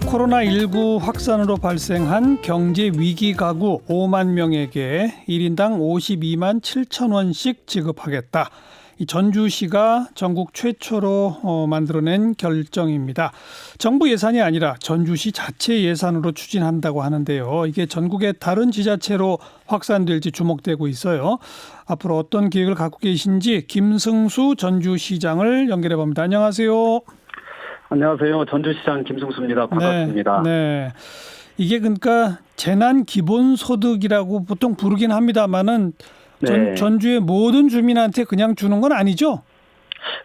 코로나19 확산으로 발생한 경제 위기 가구 5만 명에게 1인당 52만 7천 원씩 지급하겠다. 이 전주시가 전국 최초로 만들어낸 결정입니다. 정부 예산이 아니라 전주시 자체 예산으로 추진한다고 하는데요. 이게 전국의 다른 지자체로 확산될지 주목되고 있어요. 앞으로 어떤 계획을 갖고 계신지 김승수 전주시장을 연결해 봅니다. 안녕하세요. 안녕하세요. 전주시장 김승수입니다. 반갑습니다. 네. 이게 그러니까 재난 기본소득이라고 보통 부르긴 합니다만은 네. 전주의 모든 주민한테 그냥 주는 건 아니죠?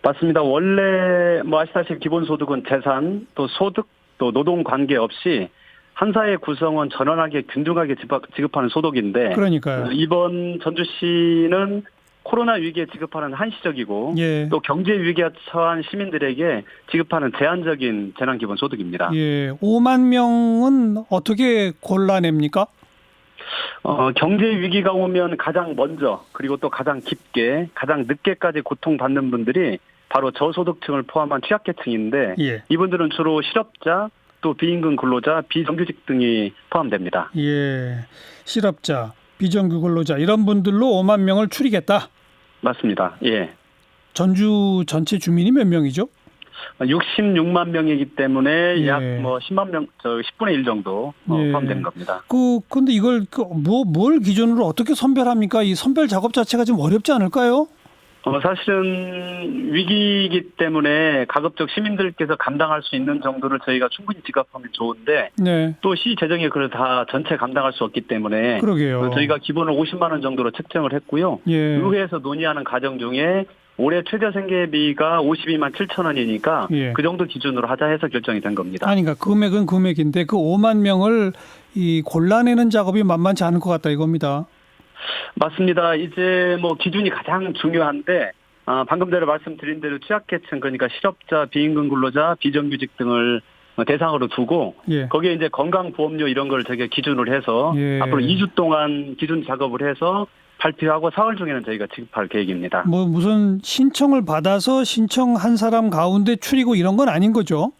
맞습니다. 원래 아시다시피 기본소득은 재산, 또 소득, 또 노동 관계 없이 한 사회 구성원 전원하게 균등하게 지급하는 소득인데, 그러니까요. 이번 전주시는 코로나 위기에 지급하는 한시적이고 예. 또 경제 위기에 처한 시민들에게 지급하는 제한적인 재난기본소득입니다. 예, 5만 명은 어떻게 골라냅니까? 경제 위기가 오면 가장 먼저 그리고 또 가장 깊게 가장 늦게까지 고통받는 분들이 바로 저소득층을 포함한 취약계층인데 예. 이분들은 주로 실업자 또 비임금 근로자 비정규직 등이 포함됩니다. 예, 실업자, 비정규 근로자 이런 분들로 5만 명을 추리겠다. 맞습니다. 예. 전주 전체 주민이 몇 명이죠? 66만 명이기 때문에 예. 약 10만 명, 10분의 1 정도 예. 포함되는 겁니다. 근데 이걸 뭘 기준으로 어떻게 선별합니까? 이 선별 작업 자체가 좀 어렵지 않을까요? 사실은 위기이기 때문에 가급적 시민들께서 감당할 수 있는 정도를 저희가 충분히 지급하면 좋은데 네. 또 시 재정에 그걸 다 전체 감당할 수 없기 때문에 그러게요. 저희가 기본을 50만 원 정도로 책정을 했고요. 예. 의회에서 논의하는 과정 중에 올해 최저 생계비가 52만 7천 원이니까 예. 그 정도 기준으로 하자 해서 결정이 된 겁니다. 아니, 그러니까 금액은 금액인데 그 5만 명을 골라내는 작업이 만만치 않을 것 같다 이겁니다. 맞습니다. 이제 기준이 가장 중요한데 방금 전에 말씀드린 대로 취약계층 그러니까 실업자, 비임금 근로자, 비정규직 등을 대상으로 두고 예. 거기에 이제 건강보험료 이런 걸 저희가 기준으로 해서 예. 앞으로 2주 동안 기준 작업을 해서 발표하고 4월 중에는 저희가 지급할 계획입니다. 무슨 신청을 받아서 신청한 사람 가운데 추리고 이런 건 아닌 거죠?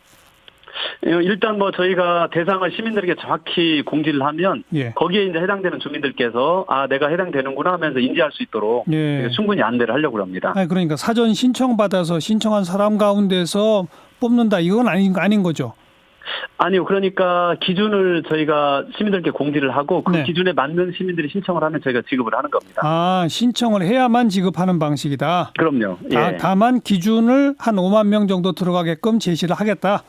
일단 저희가 대상을 시민들에게 정확히 공지를 하면 예. 거기에 이제 해당되는 주민들께서 내가 해당되는구나 하면서 인지할 수 있도록 예. 충분히 안내를 하려고 합니다. 아니, 그러니까 사전 신청 받아서 신청한 사람 가운데서 뽑는다 이건 아닌 거죠? 아니요. 그러니까 기준을 저희가 시민들께 공지를 하고 그 네. 기준에 맞는 시민들이 신청을 하면 저희가 지급을 하는 겁니다. 신청을 해야만 지급하는 방식이다. 그럼요. 예. 다만 기준을 한 5만 명 정도 들어가게끔 제시를 하겠다.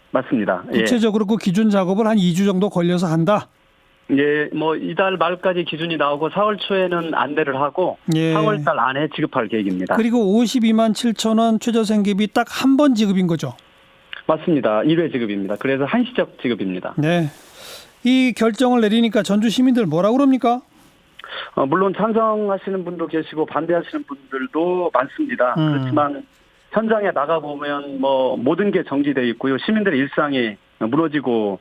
맞습니다. 구체적으로 그 기준 작업을 한 2주 정도 걸려서 한다. 예, 이달 말까지 기준이 나오고 4월 초에는 안내를 하고 예. 4월 달 안에 지급할 계획입니다. 그리고 52만 7천 원 최저생계비 딱 한 번 지급인 거죠? 맞습니다. 1회 지급입니다. 그래서 한시적 지급입니다. 네. 이 결정을 내리니까 전주 시민들 뭐라 그럽니까? 물론 찬성하시는 분도 계시고 반대하시는 분들도 많습니다. 그렇지만 현장에 나가보면 모든 게 정지되어 있고요. 시민들의 일상이 무너지고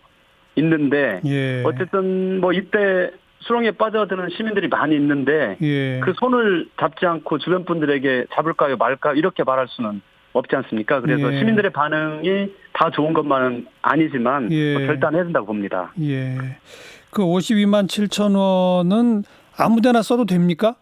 있는데 예. 어쨌든 이때 수렁에 빠져드는 시민들이 많이 있는데 예. 그 손을 잡지 않고 주변 분들에게 잡을까요 말까 이렇게 말할 수는 없지 않습니까? 그래서 예. 시민들의 반응이 다 좋은 것만은 아니지만 예. 결단해야 된다고 봅니다. 예. 그 52만 7천 원은 아무데나 써도 됩니까?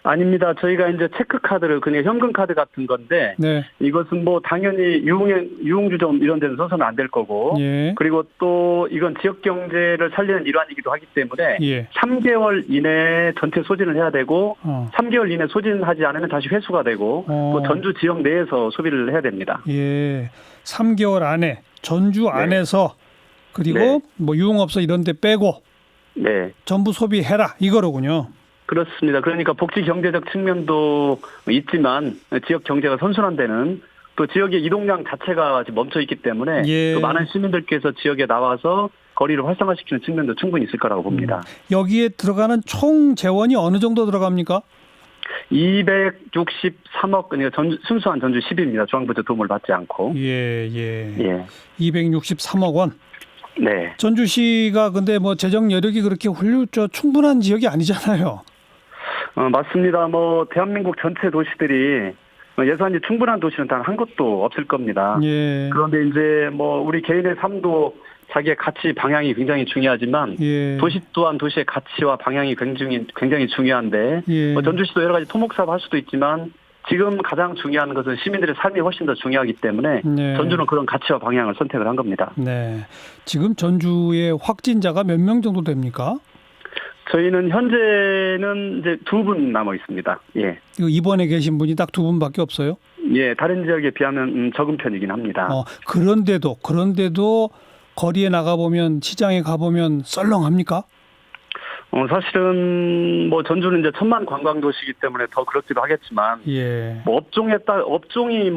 아닙니다. 저희가 이제 체크카드를 그냥 현금카드 같은 건데 네. 이것은 당연히 유흥주점 이런 데는 써서는 안 될 거고 예. 그리고 또 이건 지역경제를 살리는 일환이기도 하기 때문에 예. 3개월 이내에 전체 소진을 해야 되고 3개월 이내 소진하지 않으면 다시 회수가 되고 또 전주 지역 내에서 소비를 해야 됩니다. 예. 3개월 안에 전주 안에서 그리고 네. 유흥업소 이런 데 빼고 네. 전부 소비해라 이거로군요. 그렇습니다. 그러니까 복지 경제적 측면도 있지만 지역 경제가 선순환 되는 또 지역의 이동량 자체가 지금 멈춰 있기 때문에 예. 또 많은 시민들께서 지역에 나와서 거리를 활성화시키는 측면도 충분히 있을 거라고 봅니다. 여기에 들어가는 총 재원이 어느 정도 들어갑니까? 263억, 그러니까 순수한 전주 10입니다. 중앙부처 도움을 받지 않고. 예. 263억 원. 네. 전주시가 근데 재정 여력이 그렇게 충분한 지역이 아니잖아요. 맞습니다. 대한민국 전체 도시들이 예산이 충분한 도시는 단 한 곳도 없을 겁니다. 예. 그런데 이제 우리 개인의 삶도 자기의 가치 방향이 굉장히 중요하지만 예. 도시 또한 도시의 가치와 방향이 굉장히 중요한데 예. 뭐 전주시도 여러 가지 토목사업 할 수도 있지만 지금 가장 중요한 것은 시민들의 삶이 훨씬 더 중요하기 때문에 네. 전주는 그런 가치와 방향을 선택을 한 겁니다. 네. 지금 전주의 확진자가 몇 명 정도 됩니까? 저희는 현재는 이제 2분 남아 있습니다. 예. 이거 입원해 계신 분이 딱 2분밖에 없어요? 예, 다른 지역에 비하면 적은 편이긴 합니다. 그런데도 거리에 나가보면 시장에 가보면 썰렁합니까? 사실은 뭐 전주는 이제 1,000만 관광 도시이기 때문에 더 그렇기도 하겠지만 예. 뭐 업종이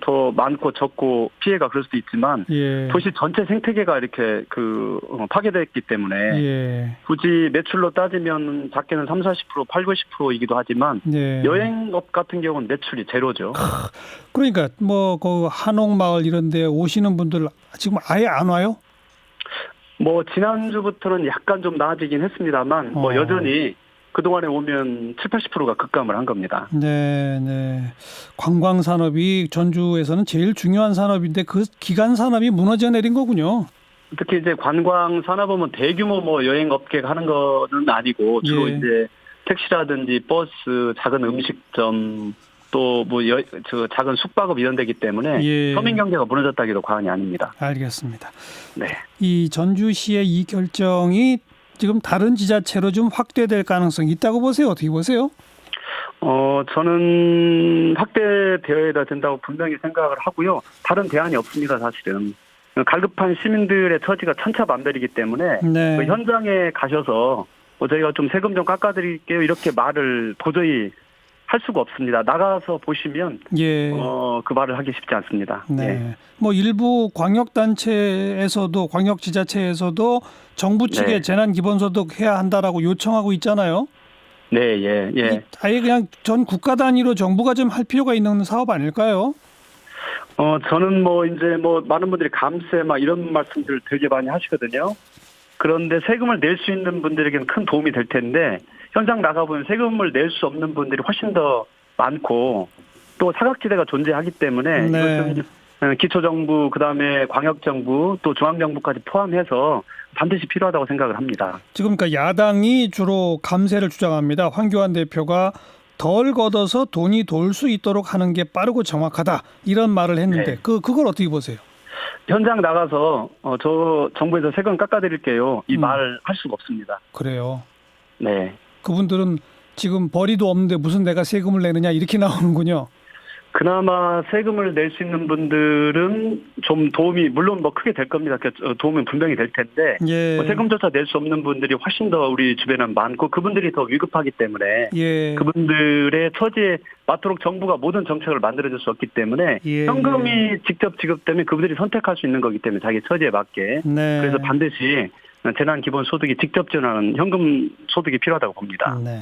더 많고 적고 피해가 그럴 수도 있지만 예. 도시 전체 생태계가 이렇게 파괴됐기 때문에 예. 굳이 매출로 따지면 작게는 30-40%, 80-90%이기도 하지만 네. 여행업 같은 경우는 매출이 제로죠. 그러니까 뭐 그 한옥마을 이런 데 오시는 분들 지금 아예 안 와요? 뭐 지난주부터는 약간 좀 나아지긴 했습니다만 뭐 여전히 그동안에 오면 70-80%가 급감을 한 겁니다. 네, 네. 관광 산업이 전주에서는 제일 중요한 산업인데 그 기간 산업이 무너져 내린 거군요. 특히 이제 관광 산업은 대규모 뭐 여행 업계가 하는 거는 아니고 주로 예. 이제 택시라든지 버스, 작은 음식점 또 뭐 작은 숙박업 이런 데기 때문에 예. 서민 경제가 무너졌다기도 과언이 아닙니다. 알겠습니다. 네. 이 전주시의 이 결정이 지금 다른 지자체로 좀 확대될 가능성이 있다고 보세요? 어떻게 보세요? 저는 확대되어야 된다고 분명히 생각을 하고요. 다른 대안이 없습니다, 사실은. 갈급한 시민들의 처지가 천차만별이기 때문에 네. 그 현장에 가셔서 저희가 좀 세금 좀 깎아드릴게요 이렇게 말을 도저히 할 수가 없습니다. 나가서 보시면 예. 그 말을 하기 쉽지 않습니다. 네. 예. 뭐 일부 광역단체에서도 광역지자체에서도 정부 측에 네. 재난기본소득 해야 한다라고 요청하고 있잖아요. 네, 예, 예. 아예 그냥 전 국가 단위로 정부가 좀 할 필요가 있는 사업 아닐까요? 저는 이제 많은 분들이 감세 이런 말씀들 되게 많이 하시거든요. 그런데 세금을 낼 수 있는 분들에게는 큰 도움이 될 텐데 현장 나가보면 세금을 낼 수 없는 분들이 훨씬 더 많고 또 사각지대가 존재하기 때문에 네. 이것은 기초정부 그다음에 광역정부 또 중앙정부까지 포함해서 반드시 필요하다고 생각을 합니다. 지금 그러니까 야당이 주로 감세를 주장합니다. 황교안 대표가 덜 걷어서 돈이 돌 수 있도록 하는 게 빠르고 정확하다 이런 말을 했는데 네. 그걸 어떻게 보세요? 현장 나가서 저 정부에서 세금 깎아드릴게요 이 말 할 수가 없습니다. 그래요. 네. 그분들은 지금 벌이도 없는데 무슨 내가 세금을 내느냐 이렇게 나오는군요. 그나마 세금을 낼 수 있는 분들은 좀 도움이 물론 크게 될 겁니다. 도움은 분명히 될 텐데 예. 세금조차 낼 수 없는 분들이 훨씬 더 우리 주변에 많고 그분들이 더 위급하기 때문에 예. 그분들의 처지에 맞도록 정부가 모든 정책을 만들어줄 수 없기 때문에 예. 현금이 직접 지급되면 그분들이 선택할 수 있는 거기 때문에 자기 처지에 맞게 네. 그래서 반드시 재난기본소득이 직접 지원하는 현금 소득이 필요하다고 봅니다. 네.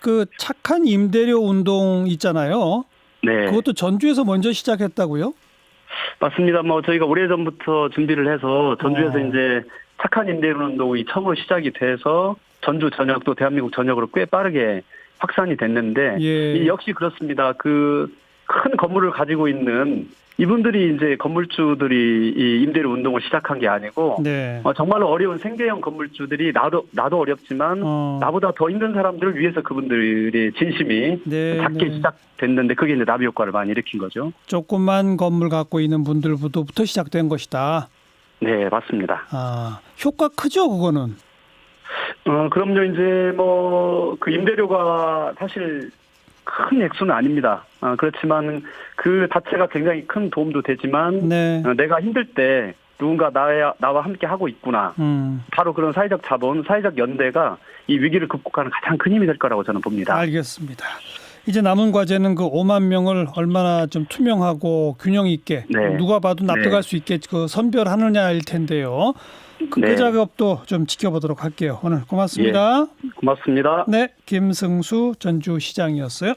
그 착한 임대료 운동 있잖아요. 네. 그것도 전주에서 먼저 시작했다고요? 맞습니다. 저희가 오래전부터 준비를 해서 전주에서 이제 착한 임대료 운동이 처음으로 시작이 돼서 전주 전역도 대한민국 전역으로 꽤 빠르게 확산이 됐는데 예. 역시 그렇습니다. 그 큰 건물을 가지고 있는 이분들이 이제 건물주들이 이 임대료 운동을 시작한 게 아니고 네. 정말로 어려운 생계형 건물주들이 나도 어렵지만 나보다 더 힘든 사람들을 위해서 그분들의 진심이 네, 작게 네. 시작됐는데 그게 이제 나비 효과를 많이 일으킨 거죠. 조그만 건물 갖고 있는 분들부터 시작된 것이다. 네, 맞습니다. 효과 크죠, 그거는. 그럼요. 이제 그 임대료가 사실 큰 액수는 아닙니다. 그렇지만 그 자체가 굉장히 큰 도움도 되지만 네. 내가 힘들 때 누군가 나와 함께 하고 있구나. 바로 그런 사회적 자본, 사회적 연대가 이 위기를 극복하는 가장 큰 힘이 될 거라고 저는 봅니다. 알겠습니다. 이제 남은 과제는 그 5만 명을 얼마나 좀 투명하고 균형 있게 네. 누가 봐도 납득할 네. 수 있게 그 선별하느냐일 텐데요. 그 네. 작업도 좀 지켜보도록 할게요. 오늘 고맙습니다. 고맙습니다. 네, 김승수 전주시장이었어요.